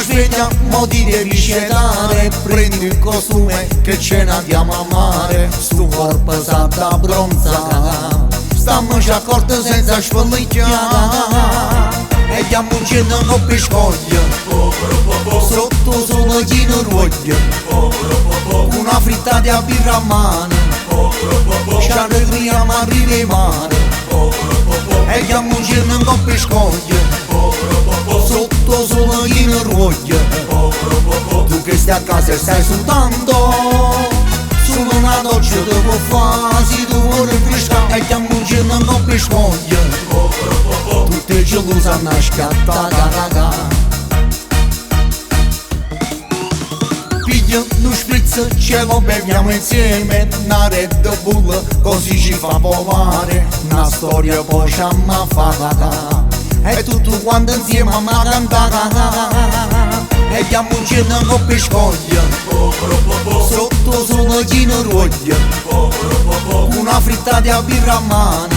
sveglia, mo ti devi scelare, prendi il costume che ce ne andiamo a mare. Sto corpo sa da bronza, stammoci accorti senza sfollicchiare. E chiamo un cenno con pescoglia, sotto sole chi non ruoglia, una frittata a birra a mano, ci arregliamo a aprire mare. E chiamo un cenno con pescoglia, sotto sole chi non ruoglia, tu che stai a casa e stai sudando, solo una doccia ti può fare se tu vuoi rinfrescare. E chiamo un cenno con pescoglia, tutte gelose a scattare. Piglia lo spritz, ce lo beviamo insieme, una Red Bull così ci fa volare, una storia poi ci amma fa e tutto quanto insieme a cantare. E chiamo un cenno con pescoglia, sotto sole chi non ruoglia, una frittata a birra a mano,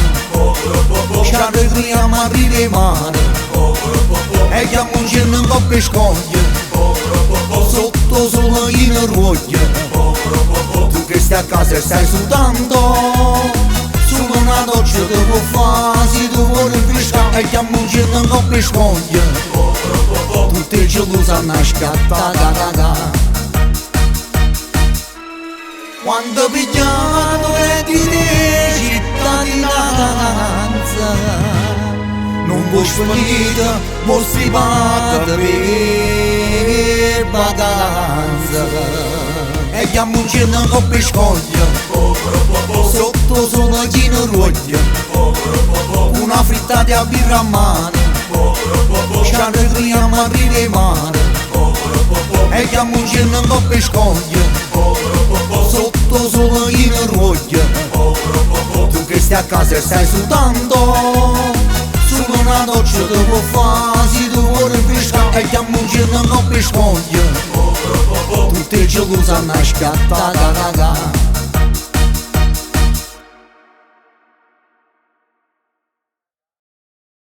ci arregliamo a aprire mare. E chiamo un cenno con pescoglia, sotto sole chi non ruoglia, tu che stai a casa e stai sudando, solo una doccia ti può fare se tu vuoi rinfrescare. E chiamo un cenno con pescoglia, tutte gelose a scattare. Quando pigliamo le tine cittadinanza, non vuoi sparire, vuoi stripare per vacanza. E chiamo un cenno con pescoglia, sotto sole chi non ruoglia, una frittata a birra a mano, ci arregliamo a aprire mare. E chiamo un cenno con pescoglia, sotto sole chi non ruoglia, tu che stai a casa e stai sudando, solo una doccia ti può fare se tu vuoi rinfrescare. E chiamo un cenno con pescoglia, tutte gelose a scattare.